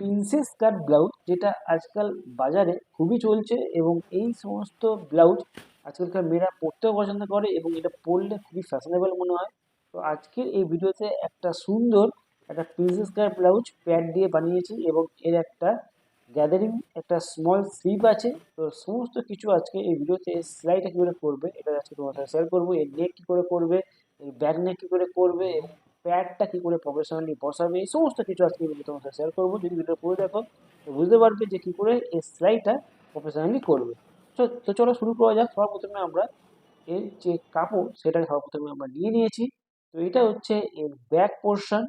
Princess কাট blouse, যেটা আজকাল বাজারে খুবই চলছে এবং এই সমস্ত ব্লাউজ আজকালকার মেয়েরা পরতেও পছন্দ করে এবং এটা পরলে খুবই ফ্যাশনেবল মনে হয়। তো আজকের এই ভিডিওতে একটা সুন্দর একটা প্রিন্সেস কাট ব্লাউজ প্যাড দিয়ে বানিয়েছি এবং এর একটা গ্যাদারিং একটা স্মল স্লিভ আছে। তো সমস্ত কিছু আজকে এই ভিডিওতে সেলাইটা কী করে করবে এটা আজকে তোমার সাথে শেয়ার করবো। এর নেক কী করে করবে, এর ব্যাক নেক কী করে করবে এবং প্যাডটা কী করে প্রফেশনালি বসাবে, এই সমস্ত কিছু আজকে এই ভিডিও তোমার সাথে শেয়ার করবো। যদি ভিডিও পুরো দেখো তো বুঝতে পারবে যে কী করে এই সেলাইটা প্রফেশনালি করবে। তো চলো শুরু করা যাক। সবার প্রথমে আমরা এর যে কাপড় সেটা সবার প্রথমে আমরা নিয়ে নিয়েছি। তো এটা হচ্ছে এর ব্যাক পোর্শন।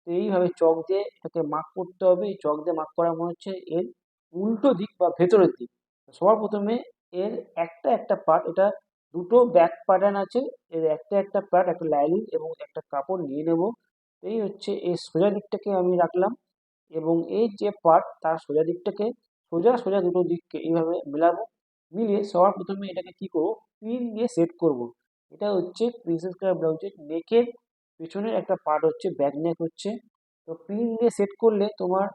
তো এইভাবে চক দিয়ে এটাকে মার্ক করতে হবে। এই চক দিয়ে মার্ক করা মনে হচ্ছে এর উল্টো দিক বা ভেতরের দিক। তো সবার প্রথমে এর একটা একটা পার্ট, এটা দুটো ব্যাক প্যাটার্ন আছে, এর একটা একটা পার্ট একটা লাইনিং এবং একটা কাপড় নিয়ে নেব। এই হচ্ছে এই সোজা দিকটাকে আমি রাখলাম এবং এই যে পার্ট তার সোজা দিকটাকে সোজা সোজা দুটো দিককে এইভাবে মেলাবো। মিলিয়ে সবার প্রথমে এটাকে কি করবো, পিন দিয়ে সেট করব। এটা হচ্ছে প্রিন্সেস কাট ব্লাউজের নেকের পেছনের একটা পার্ট হচ্ছে ব্যাক নেক হচ্ছে। তো পিন দিয়ে সেট করলে তোমার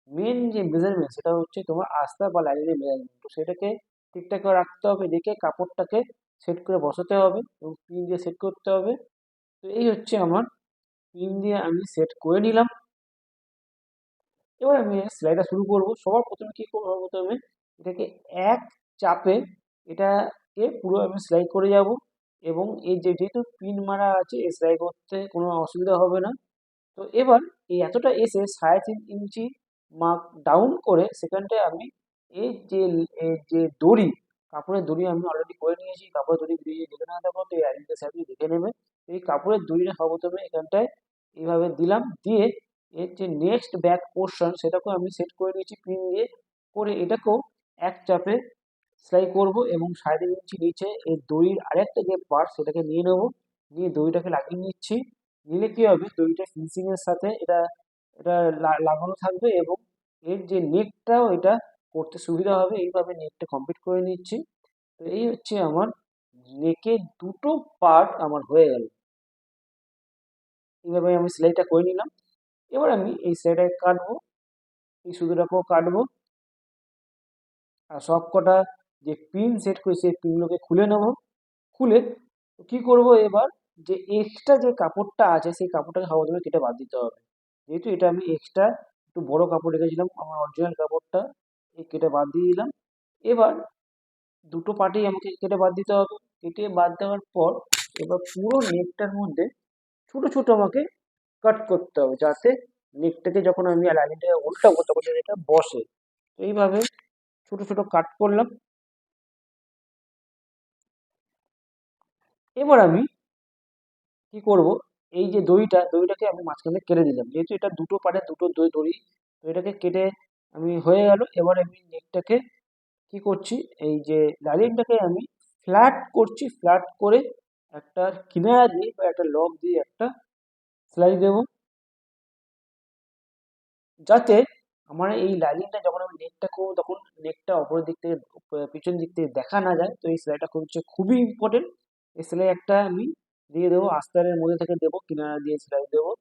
মেন যে মেজারমেন্ট সেটা হচ্ছে তোমার আস্থা বা লাইনের মেজারমেন্ট। তো সেটাকে ঠিকঠাক করে রাখতে হবে, রেখে কাপড়টাকে সেট করে বসাতে হবে এবং পিন দিয়ে সেট করতে হবে। তো এই হচ্ছে আমার পিন দিয়ে আমি সেট করে নিলাম। এবার আমি সেলাইটা শুরু করব। সবার প্রথমে কি করবো, সবার প্রথমে এটাকে এক চাপে এটাকে পুরো আমি সেলাই করে যাব এবং এই যে যেহেতু পিন মারা আছে এই সেলাই করতে কোনো অসুবিধা হবে না। তো এবার এই এতটা এসে 3.5 ইঞ্চি মার্ক ডাউন করে সেখানটায় আমি এই যে দড়ি, কাপড়ের দড়ি আমি অলরেডি করে নিয়েছি। কাপড়ের দড়ি দিয়ে দেখে না থাকো তো এই আইডিটা সাইডে দেখে নেবে। এই কাপড়ের দড়িটা সর্বপ্রথমে এখানটায় এইভাবে দিলাম, দিয়ে এর যে নেক্সট ব্যাক পোর্শন সেটাকেও আমি সেট করে নিয়েছি পিন দিয়ে। করে এটাকেও এক চাপে সেলাই করব এবং 3.5 ইঞ্চি নিচে এই দড়ির আরেকটা যে পার্ট সেটাকে নিয়ে নেবো। নিয়ে দড়িটাকে লাগিয়ে নিচ্ছি। নিলে কি হবে, দড়িটা ফিনিশিং এর সাথে এটা এটা লাগানো থাকবে এবং এর যে নেকটাও এটা করতে সুবিধা হবে। এইভাবে নেকটা কমপ্লিট করে নিচ্ছি। তো এই হচ্ছে আমার নেকের দুটো পার্ট আমার হয়ে গেল। এইভাবে আমি সেলাইটা করে নিলাম। এবার আমি এই সেলাইটাকে কাটবো, এই সুতোটাকেও কাটবো আর সব কটা যে পিন সেট করি সেই পিনগুলোকে খুলে নেব। খুলে কি করব, এবার যে এক্সট্রা যে কাপড়টা আছে সেই কাপড়টাকে সর্বপ্রথমে কেটে বাদ দিতে হবে। যেহেতু এটা আমি এক্সট্রা একটু বড় কাপড় রেখেছিলাম, আমার অরিজিনাল কাপড়টা এই কেটে বাদ দিয়ে দিলাম। এবার দুটো পার্টেই আমাকে কেটে বাদ দিতে হবে। কেটে বাদ দেওয়ার পর এবার পুরো নেকটার মধ্যে ছোট ছোট আমাকে কাট করতে হবে, যাতে নেকটাকে যখন আমি লাইনিংটাকে উল্টাবো তখন যেন এটা বসে। তো এইভাবে ছোট ছোট কাট করলাম। এবার আমি কি করব, এই যে দড়িটাকে আমি মাঝখানে কেটে দিলাম। যেহেতু এটা দুটো পার্টে দুটো দড়ি, তো এটাকে কেটে আমি হয়ে গেল। এবার আমি নেকটাকে কি করছি, এই যে লাইনিংটাকে আমি ফ্ল্যাট করছি। ফ্ল্যাট করে একটা কিনারা দিয়ে বা একটা লক দিয়ে একটা সেলাই দেবো, যাতে আমার এই লাইনিংটা যখন আমি নেকটা করবো তখন নেকটা অপরের দিক থেকে পিছন দিক থেকে দেখা না যায়। তো এই সেলাইটা হচ্ছে খুবই ইম্পর্টেন্ট। এই সেলাই একটা আমি দিয়ে দেবো, আস্তারের মধ্যে থেকে দেবো, কিনারা দিয়ে সেলাই দেবো।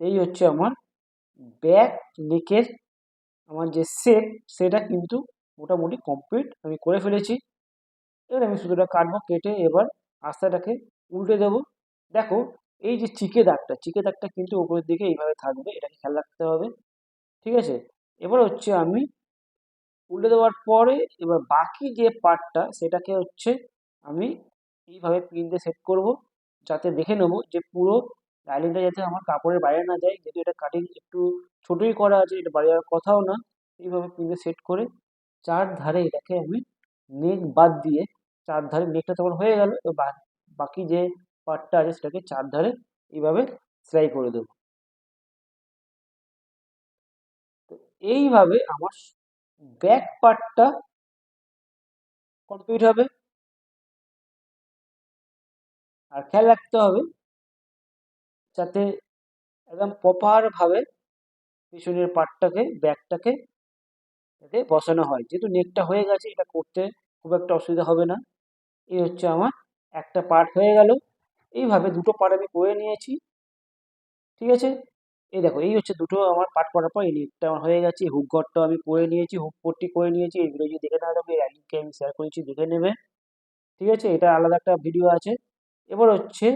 এই হচ্ছে আমার ব্যাক নেকের আমার যে শেপ সেটা কিন্তু মোটামুটি কমপ্লিট আমি করে ফেলেছি। এবার আমি সুতোটা কাটবো, কেটে এবার আস্তাটাকে উল্টে দেবো। দেখো এই যে চিকে দাগটা কিন্তু উপরের দিকে এইভাবে থাকবে, এটাকে খেয়াল রাখতে হবে। ঠিক আছে, এবার হচ্ছে আমি উল্টে দেওয়ার পরে এবার বাকি যে পার্টটা সেটাকে হচ্ছে আমি এইভাবে পিন দিয়ে সেট করব, যাতে দেখে নেবো যে পুরো লাইনিংটা যাতে আমার কাপড়ের বাইরে না যায়। যেহেতু এটা কাটিং একটু ছোটই করা আছে, এটা বাইরে যাওয়ার কথাও না। এইভাবে পিন দিয়ে সেট করে চার ধারে এটাকে আমি নেক বাদ দিয়ে চার ধারে নেকটা তখন হয়ে গেল। তো বাকি যে পার্টটা আছে সেটাকে চার ধারে এইভাবে সেলাই করে দেবো। তো এইভাবে আমার ব্যাক পার্টটা কমপ্লিট হবে। আর খেয়াল রাখতে হবে যাতে একদম প্রপার ভাবে পিছনের পার্টটাকে ব্যাকটাকে যাতে বসানো হয়। যেহেতু নেকটা হয়ে গেছে এটা করতে খুব একটা অসুবিধা হবে না। এই হচ্ছে আমার একটা পার্ট হয়ে গেল। এইভাবে দুটো পার্ট আমি করে নিয়েছি। ঠিক আছে, এই দেখো, এই হচ্ছে দুটো আমার পার্ট করার পর এই নেকটা আমার হয়ে গেছে। হুক ঘরটাও আমি করে নিয়েছি, হুক পট্টি করে নিয়েছি। এই ভিডিও যদি দেখে না থাকো, এই লিঙ্কে আমি শেয়ার করেছি, দেখে নেবে। ঠিক আছে, এটা আলাদা একটা ভিডিও আছে। এবার হচ্ছে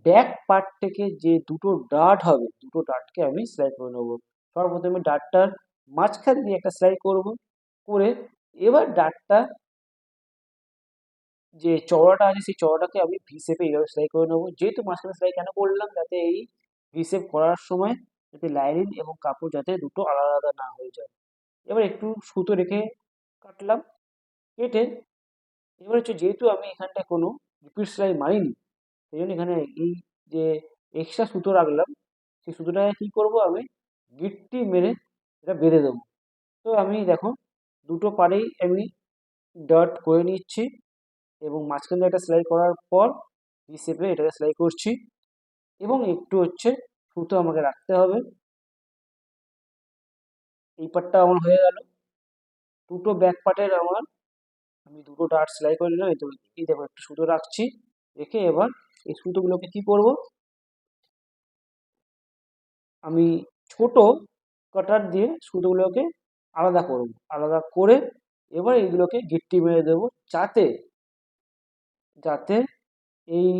ব্যাক পার্ট থেকে যে দুটো ডার্ট হবে, দুটো ডার্টকে আমি সেলাই করে নেবো। সর্বপ্রথমে ডার্টটার মাঝখান দিয়ে একটা সেলাই করব, করে এবার ডার্টটা যে চওড়াটা আছে সেই চওড়াটাকে আমি ভি শেপে এইভাবে সেলাই করে নেবো। যেহেতু মাঝখানে সেলাই কেন করলাম, যাতে এই ভি শেপ করার সময় যাতে লাইনিং এবং কাপড় যাতে দুটো আলাদা আলাদা না হয়ে যায়। এবার একটু সুতো রেখে কাটলাম, কেটে এবার হচ্ছে যেহেতু আমি এখানটায় কোনো রিপিট সেলাই মারিনি, সেই জন্য এখানে এই যে এক্সট্রা সুতো রাখলাম, সেই সুতোটাকে কি করব, আমি গিট্টি মেরে এটা বেঁধে দেবো। তো আমি দেখো দুটো পাড়েই আমি ডট করে নিচ্ছি এবং মাঝখানে একটা সেলাই করার পর ভি শেপে এটাকে সেলাই করছি এবং একটু হচ্ছে সুতো আমাকে রাখতে হবে। এই পার্টটা আমার হয়ে গেল। দুটো ব্যাক পার্টের আমার আমি দুটো ডার্ট সেলাই করে নিলাম। এই দেখো একটু সুতো রাখছি, রেখে এবার এই সুতোগুলোকে কি করব, আমি ছোট কাটার দিয়ে সুতোগুলোকে আলাদা করব। আলাদা করে এবার এইগুলোকে গিট্টি মেরে দেবো, যাতে যাতে এই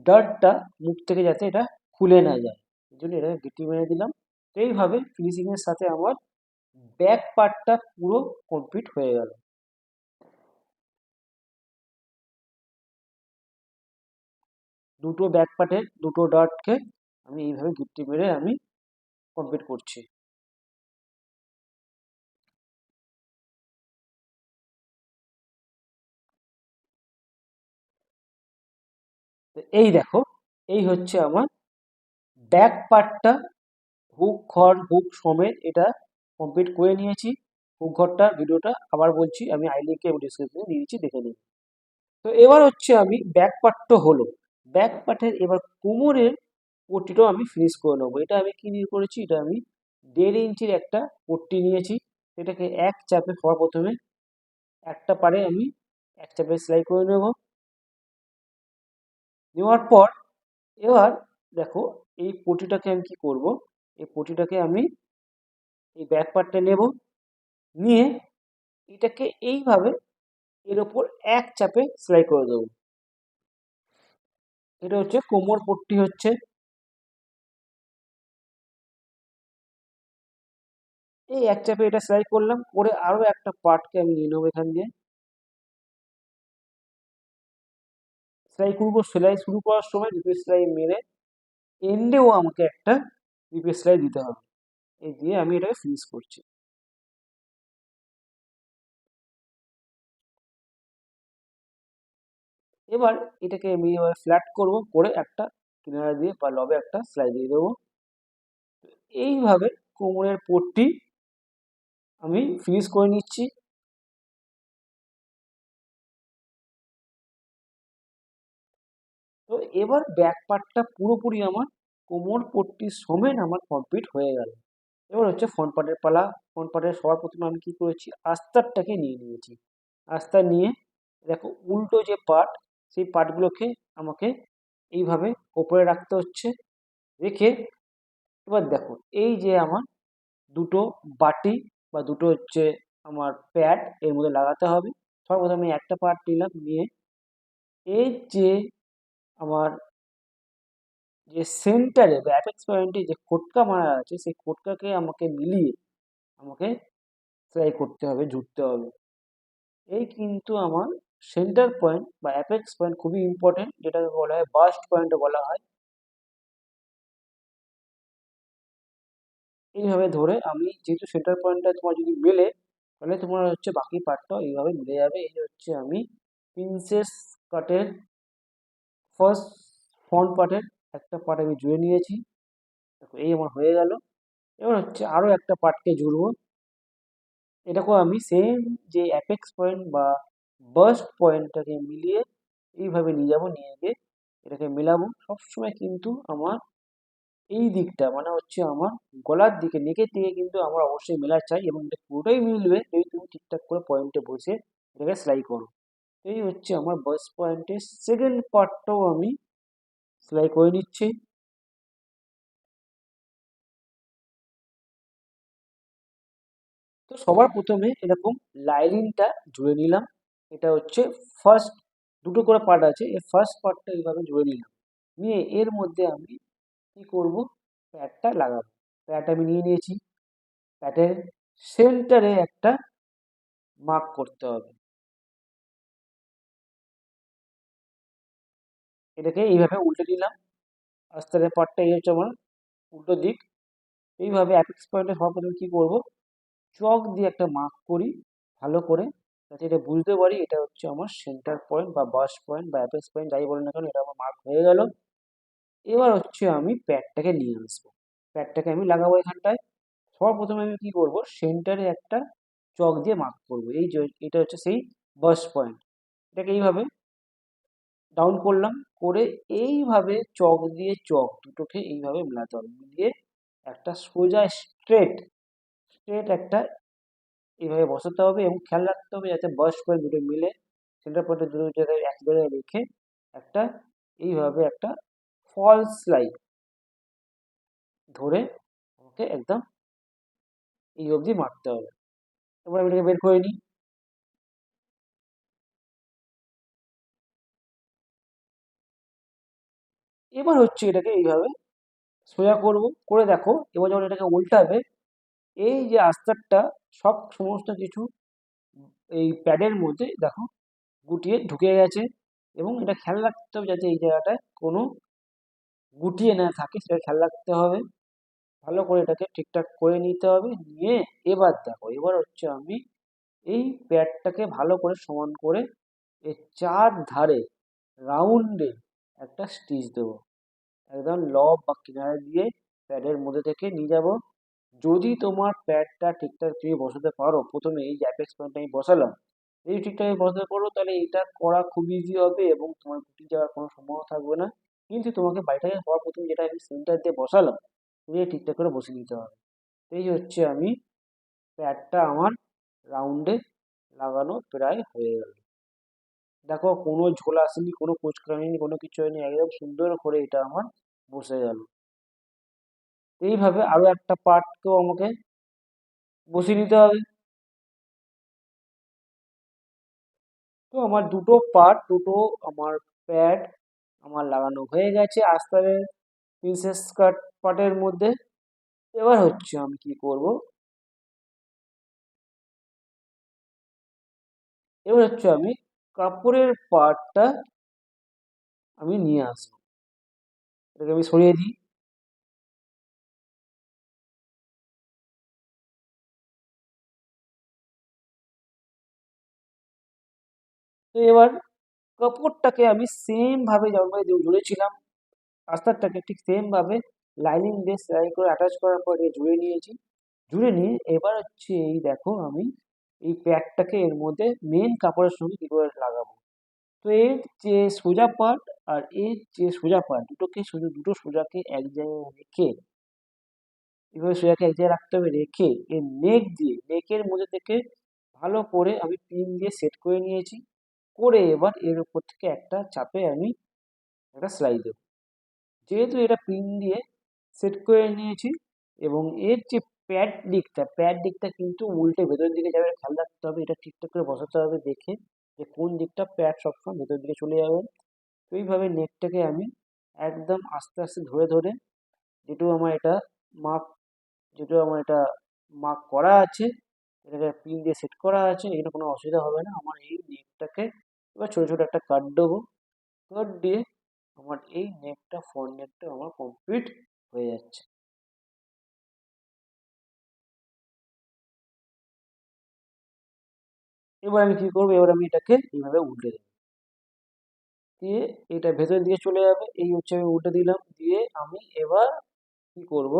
ডার্টটা মুখ থেকে যাতে এটা খুলে না যায়, এই জন্য এটাকে গিট্টি মেরে দিলাম। তো এইভাবে ফিনিশিং এর সাথে আমার ব্যাক পার্টটা পুরো কমপ্লিট হয়ে গেল। দুটো ব্যাক পার্টের দুটো ডার্টকে আমি এইভাবে গিট্টি মেরে আমি কমপ্লিট করছি। তো এই দেখো, এই হচ্ছে আমার ব্যাক পার্টটা হুক ঘর হুক সমেত এটা কমপ্লিট করে নিয়েছি। হুক ঘরটা ভিডিওটা আবার বলছি, আমি আই লিঙ্কে এবং ডিসক্রিপশনে দিয়ে দিচ্ছি, দেখে নিন। তো এবার হচ্ছে আমি ব্যাক পার্টটা হলো, ব্যাক পার্টের এবার কোমরের পট্টিটাও আমি ফিনিশ করে নেবো। এটা আমি কি দিয়ে করেছি, এটা আমি 1.5 ইঞ্চির একটা পট্টি নিয়েছি। এটাকে এক চাপে সবার প্রথমে একটা পারে আমি এক চাপে সেলাই করে নেব। নেওয়ার পর এবার দেখো এই পটিটাকে আমি কি করব, এই পটিটাকে আমি এই ব্যাক পার্টটা নেব, নিয়ে এটাকে এইভাবে এর ওপর এক চাপে সেলাই করে দেবো। এটা হচ্ছে কোমর পট্টি হচ্ছে। এই এক চাপে এটা সেলাই করলাম, করে আরো একটা পার্টকে আমি নিয়ে নেবো এখান দিয়ে সেলাই করবো। সেলাই শুরু করার সময় রিপিট সেলাই মেরে এন্ডেও আমাকে একটা রিপিট সেলাই দিতে হবে। এই দিয়ে আমি এটাকে ফিনিশ করছি। এবার এটাকে আমি এবার ফ্ল্যাট করব, করে একটা কিনারা দিয়ে বা লবে একটা সেলাই দিয়ে দেবো। এইভাবে কোমরের পট্টি আমি ফিনিশ করে নিচ্ছি। তো এবার ব্যাক পার্টটা পুরোপুরি আমার কোমর পট্টি সমেত আমার কমপ্লিট হয়ে গেল। এবার হচ্ছে ফ্রন্ট পার্টের পালা। ফ্রন্ট পার্টের সবার প্রথমে আমি কি করেছি, আস্তারটাকে নিয়ে নিয়েছি। আস্তার নিয়ে দেখো উল্টো যে পার্ট, সেই পার্টগুলোকে আমাকে এইভাবে ওপরে রাখতে হচ্ছে। রেখে এবার দেখো এই যে আমার দুটো বাটি বা দুটো হচ্ছে আমার প্যাড এর মধ্যে লাগাতে হবে। সর্বপ্রথমে একটা পার্ট নিলাম, নিয়ে এই যে আমার যে সেন্টারে বা অ্যাপেক্স পয়েন্টে যে খোটকা মারা আছে, সেই খোটকাকে আমাকে মিলিয়ে আমাকে সেলাই করতে হবে, ঝুঁকতে হবে। এই কিন্তু আমার সেন্টার পয়েন্ট বা অ্যাপেক্স পয়েন্ট খুবই ইম্পর্টেন্ট, যেটাকে বলা হয় বাস্ট পয়েন্টও বলা হয়। এইভাবে ধরে আমি যেহেতু সেন্টার পয়েন্টটা তোমার যদি মেলে, তাহলে তোমার হচ্ছে বাকি পার্টটাও এইভাবে মিলে যাবে। এই হচ্ছে আমি প্রিন্সেস কাটের ফার্স্ট ফ্রন্ট পার্টের একটা পার্ট আমি জুড়ে নিয়েছি। দেখো এই আমার হয়ে গেল। এবার হচ্ছে আরো একটা পার্টকে জুড়বো। এটাকেও আমি সেম যে অ্যাপেক্স পয়েন্ট বা বার্স্ট পয়েন্টটাকে মিলিয়ে এইভাবে নিয়ে যাবো, নিয়ে গিয়ে এটাকে মেলাবো। সবসময় কিন্তু আমার এই দিকটা মানে হচ্ছে আমার গলার দিকে, নেকের দিকে কিন্তু আমার অবশ্যই মেলা চাই, এবং এটা পুরোটাই মিলবে যদি তুমি ঠিকঠাক করে পয়েন্টে বসে এটাকে সেলাই করো। এই হচ্ছে আমার বার্স্ট পয়েন্টের সেকেন্ড পার্টটাও আমি সেলাই করে নিচ্ছি। তো সবার প্রথমে এরকম লাইনিংটা জুড়ে নিলাম। এটা হচ্ছে ফার্স্ট, দুটো করে পার্ট আছে, এই ফার্স্ট পার্টটা এইভাবে জুড়ে নিলাম। নিয়ে এর মধ্যে আমি কি করব, প্যাডটা লাগাবো। প্যাড আমি নিয়ে নিয়েছি। প্যাডের সেন্টারে একটা মার্ক করতে হবে। এটাকে এইভাবে উল্টে দিলাম। আস্তারের পার্টটা এই হচ্ছে আমার উল্টো দিক। এইভাবে অ্যাপেক্স পয়েন্টে সবার প্রথমে কি করব, চক দিয়ে একটা মার্ক করি ভালো করে, যাতে এটা বুঝতে পারি এটা হচ্ছে আমার সেন্টার পয়েন্ট বা বাস পয়েন্ট বা অ্যাপেক্স পয়েন্ট যাই বলেন না কেন, এটা আমার মার্ক হয়ে গেল। এবার হচ্ছে আমি প্যাডটাকে নিয়ে আসবো। প্যাডটাকে আমি লাগাবো এখানটায়। সবার প্রথমে আমি কি করব, সেন্টারে একটা চক দিয়ে মার্ক করব। এই যে এটা হচ্ছে সেই বাস পয়েন্ট। এটাকে এইভাবে ডাউন করলাম, করে এইভাবে চক দিয়ে চক দুটোকে এইভাবে মেলাতে হবে। মিলিয়ে একটা সোজা স্ট্রেট স্ট্রেট একটা এইভাবে বসাতে হবে, এবং খেয়াল রাখতে হবে যাতে বাস পয়েন্ট দুটো মিলে সেন্টার পয়েন্টের দুটো জায়গায় এক জায়গায় রেখে একটা এইভাবে একটা ফলস লাইন ধরে আমাকে একদম এই অবধি মারতে হবে। এবার আমি এটাকে বের করে নিই। এবার হচ্ছে এটাকে এইভাবে সোজা করব, করে দেখো এবার যখন এটাকে উল্টাবে, এই যে আস্তারটা সব সমস্ত কিছু এই প্যাডের মধ্যে দেখো গুটিয়ে ঢুকে গেছে, এবং এটা খেয়াল রাখতে হবে যাতে এই জায়গাটায় কোনো গুটিয়ে না থাকে, সেটা খেয়াল রাখতে হবে। ভালো করে এটাকে ঠিকঠাক করে নিতে হবে। নিয়ে এবার দেখো, এবার হচ্ছে আমি এই প্যাডটাকে ভালো করে সমান করে এর চার ধারে রাউন্ডে একটা স্টিচ দেবো। একদম লব বা কিনারে দিয়ে প্যাডের মধ্যে থেকে নিয়ে যাব। যদি তোমার প্যাডটা ঠিকঠাক তুমি বসাতে পারো, প্রথমে এই যে অ্যাপেক্স পয়েন্টটা আমি বসালাম, যদি ঠিকঠাক বসাতে পারো তাহলে এটা করা খুব ইজি হবে এবং তোমার গুটি যাওয়ার কোনো সম্ভাবনা থাকবে না। কিন্তু তোমাকে বাড়িটাকে হওয়ার প্রথমে যেটা আমি সেন্টার দিয়ে বসালাম, তুমি ঠিকঠাক করে বসিয়ে নিতে হবে। এই হচ্ছে আমি প্যাডটা আমার রাউন্ডে লাগানো প্রায় হয়ে গেল। দেখো কোনো ঝোল আসেনি, কোনো কুচকানি নেই, কোনো কিছু হয়নি, একদম সুন্দর করে এটা আমার বসে গেল। এইভাবে আরো একটা পার্টকেও আমাকে বসিয়ে নিতে হবে। তো আমার দুটো পার্ট, দুটো আমার প্যাড আমার লাগানো হয়ে গেছে আস্তারের প্রিন্সেস কাট পার্টের মধ্যে। এবার হচ্ছে আমি কি করব, এবার হচ্ছে আমি কাপড়ের পার্টটা আমি নিয়ে আসবো। এটাকে আমি সরিয়ে দিই। তো এবার কাপড়টাকে আমি সেম ভাবে যেমন জুড়েছিলাম আস্তারটাকে, ঠিক সেম ভাবে লাইনিং দিয়ে সেলাই করে অ্যাটাচ করার পরে জুড়ে নিয়েছি। জুড়ে নিয়ে এবার হচ্ছে এই দেখো আমি এই প্যাডটাকে এর মধ্যে মেন কাপড়ের সঙ্গে কি করে লাগাবো। তো এর যে সোজা পার্ট আর এর যে সোজা পার্ট, দুটোকে শুধু দুটো সোজাকে এক জায়গায় রেখে, এভাবে সোজাকে এক জায়গায় রাখতে হবে, রেখে এর নেক দিয়ে নেকের মধ্যে থেকে ভালো করে আমি পিন দিয়ে সেট করে নিয়েছি। করে এবার এর উপর থেকে একটা চাপে আমি একটা সেলাই দেবো। যেহেতু এটা পিন দিয়ে সেট করে নিয়েছি, এবং এর যে প্যাড দিকটা কিন্তু উল্টে ভেতরের দিকে যাবে, খেয়াল রাখতে হবে। এটা ঠিকঠাক করে বসাতে হবে দেখে, যে কোন দিকটা প্যাড সবসময় ভেতরের দিকে চলে যাবে। তো এইভাবে নেকটাকে আমি একদম আস্তে আস্তে ধরে ধরে, যেটুকু আমার এটা মাপ যেটুকু আমার এটা মার্ক করা আছে, এটাকে পিন দিয়ে সেট করা আছে, এখানে কোনো অসুবিধা হবে না। আমার এই নেকটাকে এবার ছোট ছোট একটা কাট দেবো। কাট দিয়ে আমার এই নেকটা, ফ্রন্ট নেকটা আমার কমপ্লিট হয়ে যাচ্ছে। এবার আমি কি করবো, এবার আমি এটাকে এইভাবে উল্টে দেবো। দিয়ে এটা ভেতরের দিকে চলে যাবে, এই হচ্ছে আমি উল্টে দিলাম। দিয়ে আমি এবার কি করব,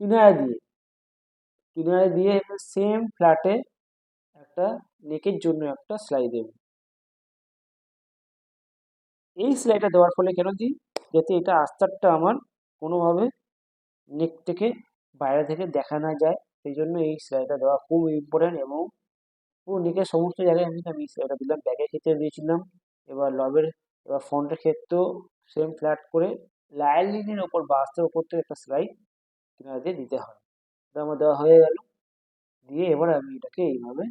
কিনারে দিয়ে কিনারে দিয়ে সেম ফ্ল্যাটে একটা নেকের জন্য একটা সেলাই দেব। এই সেলাইটা দেওয়ার ফলে কেন দিই, যাতে এটা আস্তারটা আমার কোনোভাবে নেক থেকে বাইরে থেকে দেখা না যায়, সেই জন্য এই সেলাইটা দেওয়া খুব ইম্পর্টেন্ট। এবং পুরো নেকের সমস্ত জায়গায় আমি সেলাইটা দিলাম, ব্যাকের ক্ষেত্রে দিয়েছিলাম, এবার লবের, এবার ফ্রন্টের ক্ষেত্রেও সেম ফ্ল্যাট করে লাইনিংয়ের ওপর বা আস্তার ওপর থেকে একটা সেলাই কিনারে দিয়ে দিতে হয়। এটা আমার দেওয়া হয়ে গেল। দিয়ে এবার আমি এটাকে এইভাবে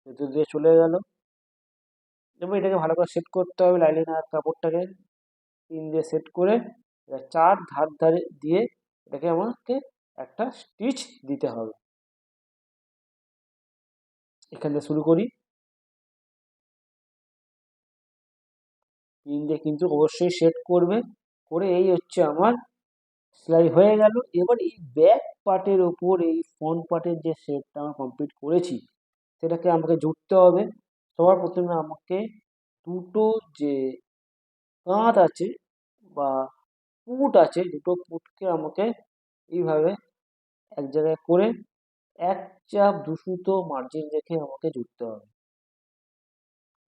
ভেতর দিয়ে চলে গেল। এবার এটাকে ভালো করে সেট করতে হবে, লাইলিনার কাপড়টাকে পিন দিয়ে সেট করে এবার চার ধার ধারে দিয়ে এটাকে আমাকে একটা স্টিচ দিতে হবে। এখান থেকে শুরু করি, পিন দিয়ে কিন্তু অবশ্যই সেট করবে, করে এই হচ্ছে আমার সেলাই হয়ে গেল। এবার এই ব্যাক পার্টের ওপর এই ফ্রন্ট পার্টের যে সেটটা আমরা কমপ্লিট করেছি সেটাকে আমাকে জুড়তে হবে। সবার প্রথমে আমাকে দুটো যে কাঁধ আছে বা পুট আছে, দুটো পুটকে আমাকে এইভাবে এক জায়গায় করে এক চাপ দুসুতো মার্জিন রেখে আমাকে জুড়তে হবে।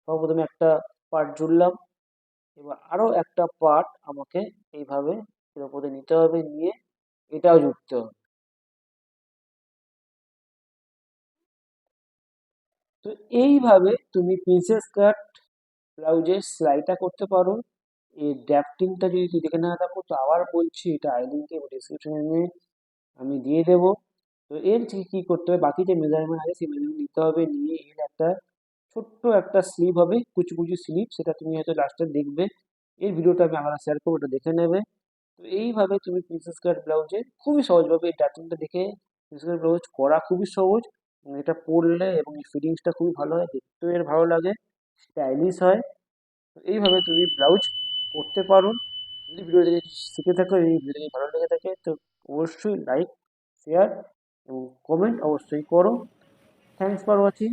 সর্বপ্রথমে একটা পার্ট জুড়লাম, এবার আরো একটা পার্ট আমাকে এইভাবে এর উপরে নিতে হবে, নিয়ে এটাও জুড়তে হবে। তো এইভাবে তুমি প্রিন্সেস কাট ব্লাউজের সেলাইটা করতে পারো। এই ড্রাফটিংটা যদি তুই দেখে না থাকো তো আবার বলছি, এটা আই লিঙ্কে ডিসক্রিপশনে আমি দিয়ে দেবো। তো এর থেকে কী করতে হবে, বাকি যে মেজারমেন্ট আছে সেই মেজারমেন্ট নিতে হবে, নিয়ে এর একটা ছোট্ট একটা স্লিভ হবে, কুচি কুচি স্লিভ, সেটা তুমি হয়তো লাস্টে দেখবে। এর ভিডিওটা আমি আলাদা শেয়ার করবো, ওটা দেখে নেবে। তো এইভাবে তুমি প্রিন্সেস কাট ব্লাউজে খুবই সহজভাবে এই ড্রাফটিংটা দেখে প্রিন্সেস কাট ব্লাউজ করা খুবই সহজ। এবং এটা পরলে এবং এই ফিটিংসটা খুবই ভালো হয়, দেখতেও এর ভালো লাগে, স্টাইলিশ হয়। তো এইভাবে তুমি ব্লাউজ করতে পারো। যদি ভিডিও দেখে শিখে থাকো, এই ভিডিও যদি ভালো লেগে থাকে তো অবশ্যই লাইক, শেয়ার এবং কমেন্ট অবশ্যই করো। Thanks for watching.